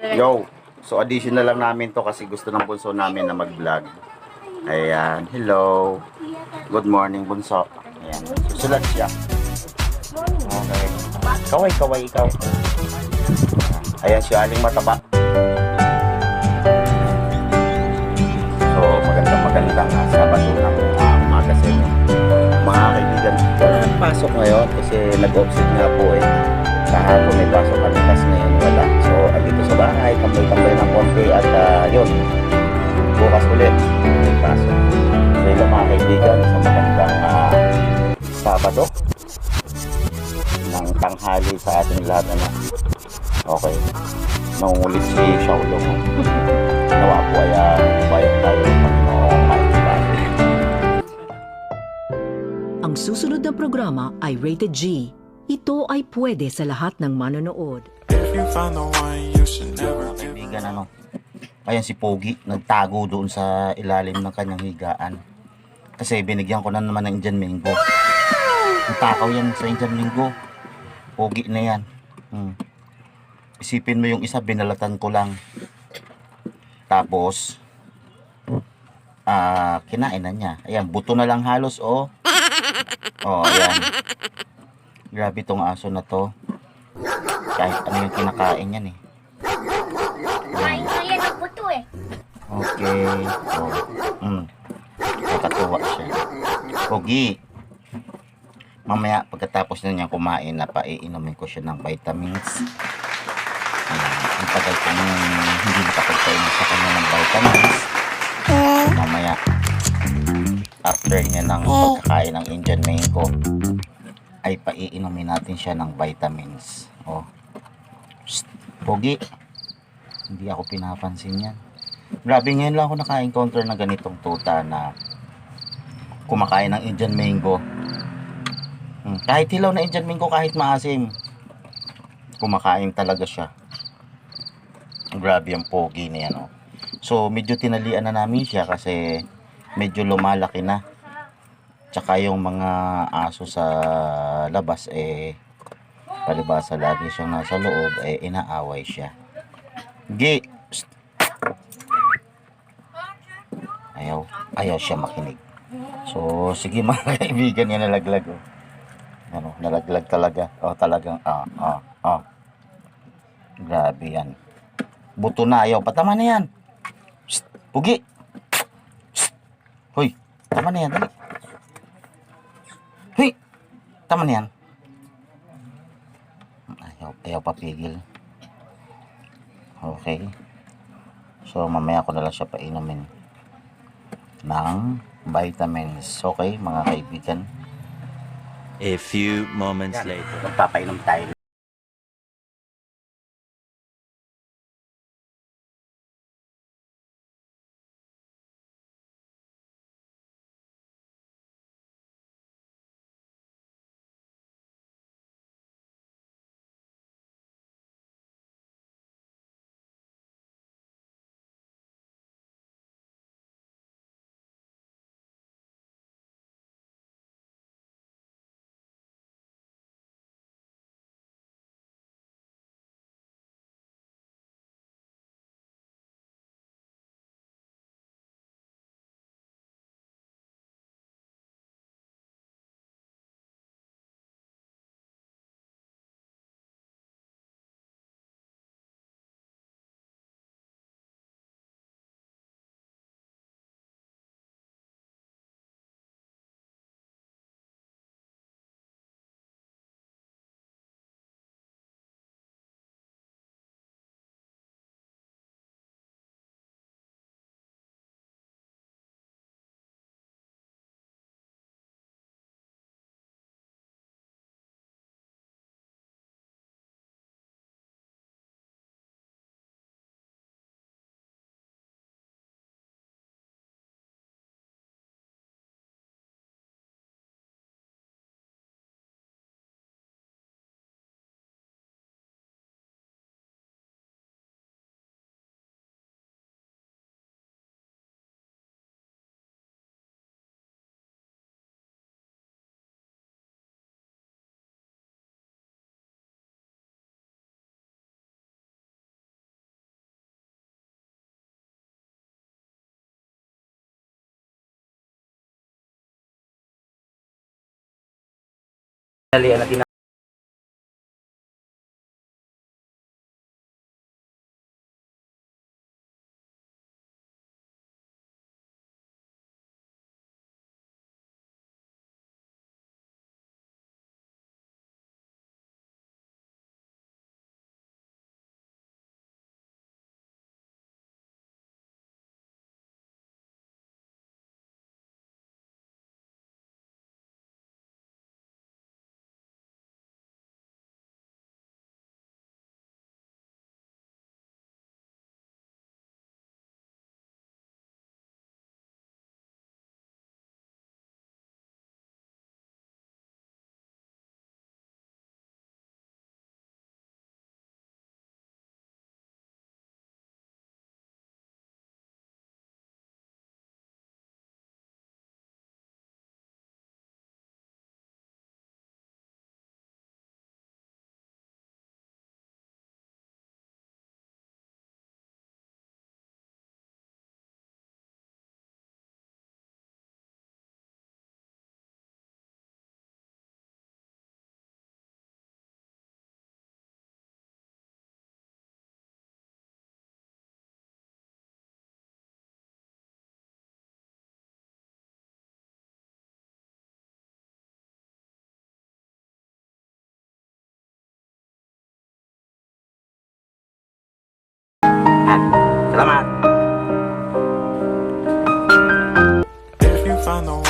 Yo, so additional lang namin to kasi gusto ng bunso namin na mag-vlog. Ayan, hello. Good morning, bunso. Ayan, susulat siya. Okay. Kaway, ikaw. Ayan, si Aling Mataba. So, magandang Sabado ng umaga sa inyo. Mga kaibigan, wala nang pasok ngayon kasi nag-offset nga po eh. Kahapon may pasok kami, tas ngayon wala. So, andito sa bahay, tambay-tambay ng konti at yun, bukas ulit may pasok. So, yun lang mga kaibigan, sa magandang Sabado ng tanghali sa ating lahat na okay. Nangungulit si Shaolong. Nawa po ay bayan tayo ng Panginoong Maitibay. Ang susunod na programa ay Rated G. Ito ay pwede sa lahat ng manonood. If you found the one, you should never give Kaibigan, ano? Ayan si Pogi, nagtago doon sa ilalim ng kanyang higaan. Kasi binigyan ko na naman ng Indian Mango. Ang takaw yan sa Indian Mango. Pogi na yan. Isipin mo yung isa, binalatan ko lang. Tapos, kinain na niya. Ayan, buto na lang halos, oh. Oh, ayan. Grabe tong aso na to. Kahit ano yung kinakain yan eh. Kain ko yan ang buto eh. Okay. Oh. Nakatuwa siya. Pogi. Mamaya pagkatapos na niya kumain, napaiinumin ko siya ng vitamins. Ang tagal kong hindi nakapagpainom sa kanya ng vitamins. Mamaya after niya ng pagkakain ng Indian Mango ay paiinumin natin siya ng vitamins. Oh. Psst, Pogi. Hindi ako pinapansin yan. Grabe, ngayon lang ako naka-encounter na ganitong tuta na kumakain ng Indian Mango. Kahit hilaw na Indian Mango, kahit maasim, kumakain talaga siya. Grabe ang Pogi na yan, oh. So medyo tinalian na namin siya kasi medyo lumalaki na. Tsaka yung mga aso sa labas eh palibasa lagi siyang nasa loob eh inaaway siya. Gi. Psst. Ayaw siya makinig. So sige mga kaibigan, yan nalaglag, oh. Ano, nalaglag talaga. Oh, talagang grabe yan. Buto na, ayaw pa. Tama na yan. Psst, Pugi. Psst. Hoy, tama na yan, dali. Hoy, tama na yan. Ayaw papigil. Okay. So mamaya ko na lang siya painumin ng vitamins. Okay, mga kaibigan. A few moments later. Magpapainom tayo Dalian natin na. Salamat. If you find the